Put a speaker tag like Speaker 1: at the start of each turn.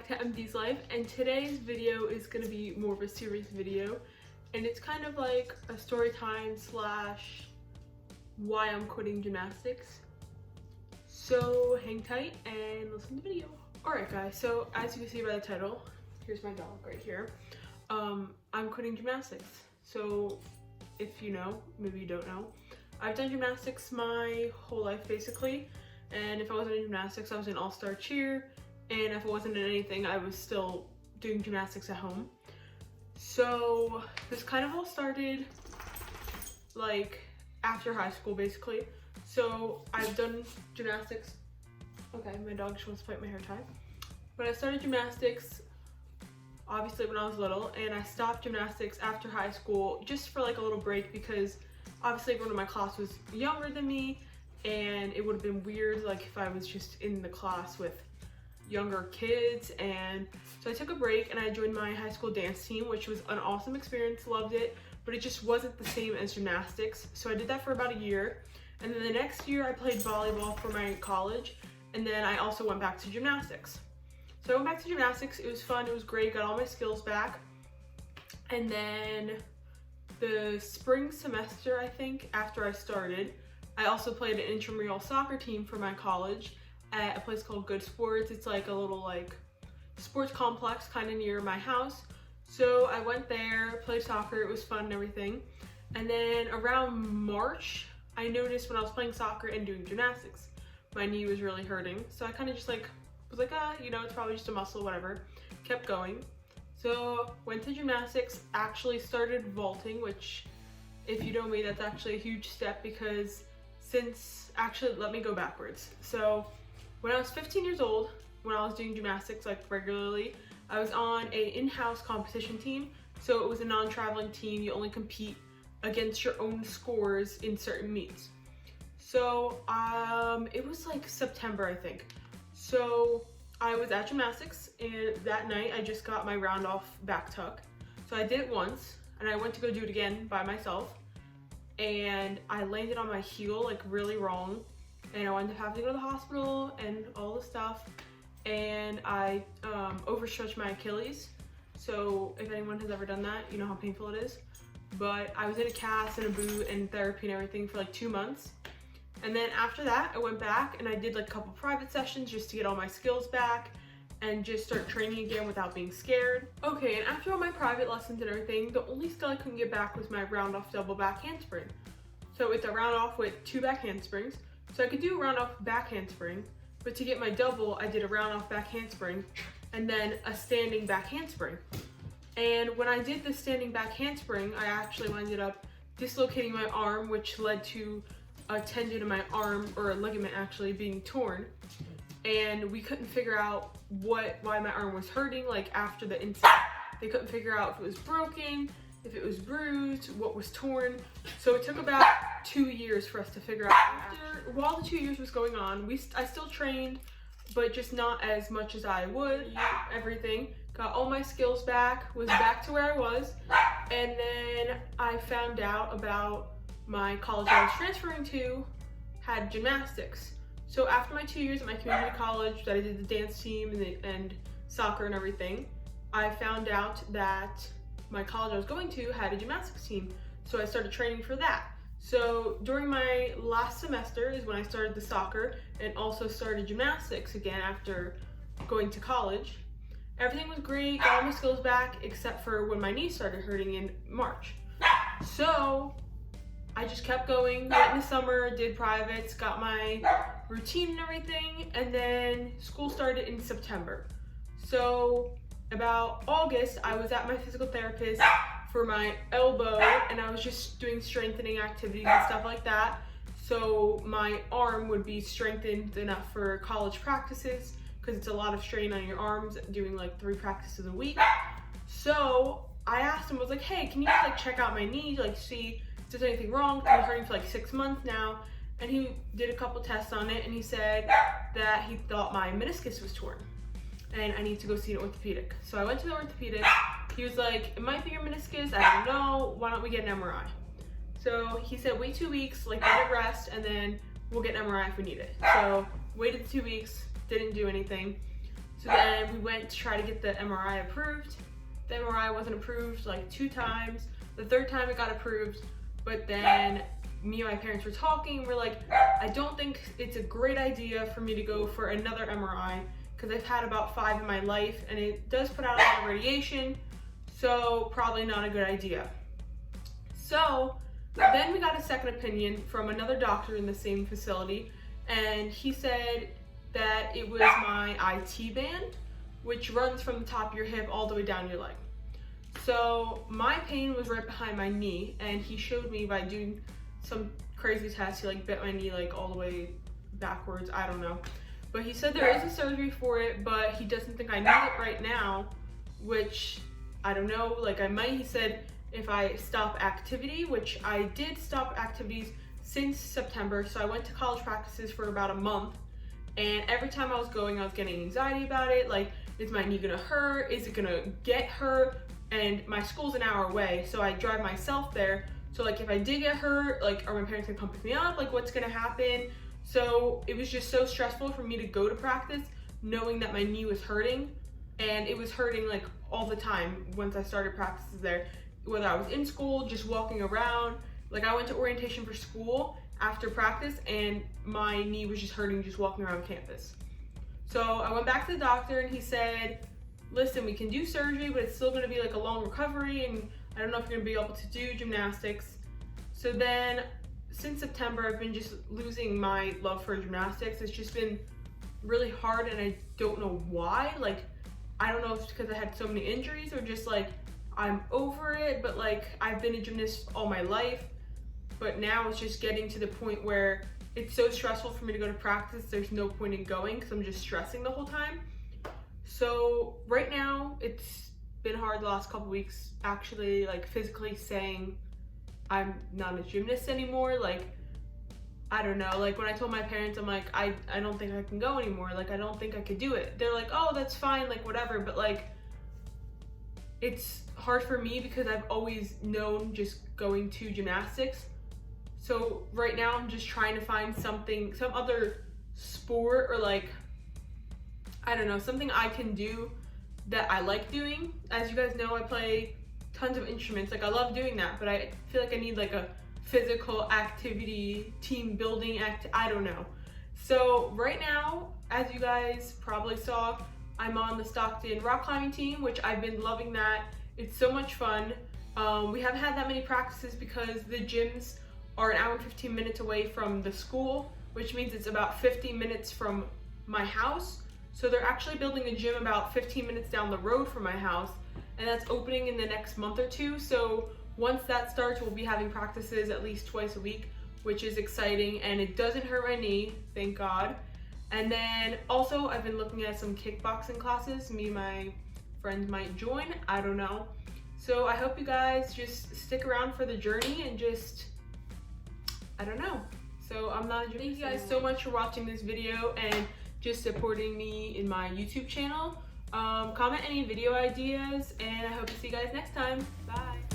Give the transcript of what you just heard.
Speaker 1: back to MD's Life, and today's video is going to be more of a serious video, and it's kind of like a story time slash why I'm quitting gymnastics. So hang tight and listen to the video. Alright guys, so as you can see by the title, here's my dog right here. I'm quitting gymnastics. So if you know, maybe you don't know, I've done gymnastics my whole life basically, and if I wasn't in gymnastics, I was in all-star cheer, and if I wasn't in anything, I was still doing gymnastics at home. So this kind of all started like after high school basically. So I've done gymnastics. Okay, my dog just wants to bite my hair tie. But I started gymnastics obviously when I was little, and I stopped gymnastics after high school just for like a little break because obviously everyone in my class was younger than me, and it would have been weird like if I was just in the class with younger kids. And so I took a break and I joined my high school dance team, which was an awesome experience, loved it, but it just wasn't the same as gymnastics. So I did that for about a year, and then the next year I played volleyball for my college, and then I also went back to gymnastics. So I went back to gymnastics, it was fun, it was great, got all my skills back. And then the spring semester, I think, after I started, I also played an intramural soccer team for my college at a place called Good Sports. It's like a little like sports complex kind of near my house. So I went there, played soccer, it was fun and everything. And then around March, I noticed when I was playing soccer and doing gymnastics, my knee was really hurting. So I kind of just like was like, you know, it's probably just a muscle, whatever. Kept going. So went to gymnastics, actually started vaulting, which if you know me, that's actually a huge step because let me go backwards. So when I was 15 years old, when I was doing gymnastics like regularly, I was on a in-house competition team. So it was a non-traveling team. You only compete against your own scores in certain meets. So it was like September, I think. So I was at gymnastics, and that night I just got my round off back tuck. So I did it once, and I went to go do it again by myself, and I landed on my heel like really wrong, and I wound up having to go to the hospital and all the stuff, and I overstretched my Achilles. So if anyone has ever done that, you know how painful it is. But I was in a cast and a boot and therapy and everything for like 2 months. And then after that, I went back and I did like a couple private sessions just to get all my skills back and just start training again without being scared. Okay, and after all my private lessons and everything, the only skill I couldn't get back was my round off double back handspring. So it's a round off with 2 back handsprings. So I could do a round off back handspring, but to get my double, I did a round off back handspring and then a standing back handspring. And when I did the standing back handspring, I actually ended up dislocating my arm, which led to a tendon in my arm, or a ligament actually, being torn. And we couldn't figure out why my arm was hurting, like after the incident. They couldn't figure out if it was broken, if it was bruised, what was torn. So it took about 2 years for us to figure out. While the 2 years was going on, I still trained, but just not as much as I would. Everything. Got all my skills back, was back to where I was, and then I found out about my college I was transferring to had gymnastics. So after my 2 years at my community college that I did the dance team and soccer and everything, I found out that my college I was going to had a gymnastics team. So I started training for that. So during my last semester is when I started the soccer and also started gymnastics again after going to college. Everything was great, got all my skills back, except for when my knee started hurting in March. So I just kept going, went in the summer, did privates, got my routine and everything, and then school started in September. So about August, I was at my physical therapist for my elbow, and I was just doing strengthening activities and stuff like that. So my arm would be strengthened enough for college practices, because it's a lot of strain on your arms doing like 3 practices a week. So I asked him, I was like, hey, can you like check out my knee, like see if there's anything wrong? I've been hurting for like 6 months now. And he did a couple tests on it, and he said that he thought my meniscus was torn and I need to go see an orthopedic. So I went to the orthopedic. He was like, it might be your meniscus, I don't know, why don't we get an MRI? So he said, wait 2 weeks, like let it rest, and then we'll get an MRI if we need it. So waited 2 weeks, didn't do anything. So then we went to try to get the MRI approved. The MRI wasn't approved like 2 times. The 3rd time it got approved, but then me and my parents were talking. We're like, I don't think it's a great idea for me to go for another MRI because I've had about 5 in my life and it does put out a lot of radiation, so probably not a good idea. So then we got a second opinion from another doctor in the same facility, and he said that it was my IT band, which runs from the top of your hip all the way down your leg. So my pain was right behind my knee, and he showed me by doing some crazy test. He like bent my knee like all the way backwards, I don't know. But he said there is a surgery for it, but he doesn't think I need it right now, which I don't know, like I might. He said if I stop activity, which I did stop activities since September. So I went to college practices for about a month, and every time I was going, I was getting anxiety about it. Like, is my knee gonna hurt? Is it gonna get hurt? And my school's an hour away, so I drive myself there. So like if I did get hurt, like are my parents gonna come pick me up? Like what's gonna happen? So it was just so stressful for me to go to practice knowing that my knee was hurting, and it was hurting like all the time once I started practices there. Whether I was in school, just walking around. Like I went to orientation for school after practice and my knee was just hurting just walking around campus. So I went back to the doctor and he said, listen, we can do surgery, but it's still gonna be like a long recovery and I don't know if you're gonna be able to do gymnastics. So then since September, I've been just losing my love for gymnastics. It's just been really hard and I don't know why. Like, I don't know if it's because I had so many injuries or just like, I'm over it, but like I've been a gymnast all my life, but now it's just getting to the point where it's so stressful for me to go to practice. There's no point in going because I'm just stressing the whole time. So right now it's been hard the last couple weeks actually, like physically saying I'm not a gymnast anymore. Like, I don't know, like when I told my parents, I'm like, I don't think I can go anymore. Like, I don't think I could do it. They're like, oh, that's fine, like whatever. But like, it's hard for me because I've always known just going to gymnastics. So right now I'm just trying to find something, some other sport or like, I don't know, something I can do that I like doing. As you guys know, I play tons of instruments. Like I love doing that, but I feel like I need like a physical activity, team building I don't know. So right now, as you guys probably saw, I'm on the Stockton rock climbing team, which I've been loving that. It's so much fun. We haven't had that many practices because the gyms are an hour and 15 minutes away from the school, which means it's about 15 minutes from my house. So they're actually building a gym about 15 minutes down the road from my house, and that's opening in the next month or two. So once that starts, we'll be having practices at least twice a week, which is exciting, and it doesn't hurt my knee, thank God. And then also I've been looking at some kickboxing classes. Me and my friends might join, I don't know. So I hope you guys just stick around for the journey and just, I don't know. So I'm not a gymnast. Thank you guys so much for watching this video and just supporting me in my YouTube channel. Comment any video ideas, and I hope to see you guys next time. Bye.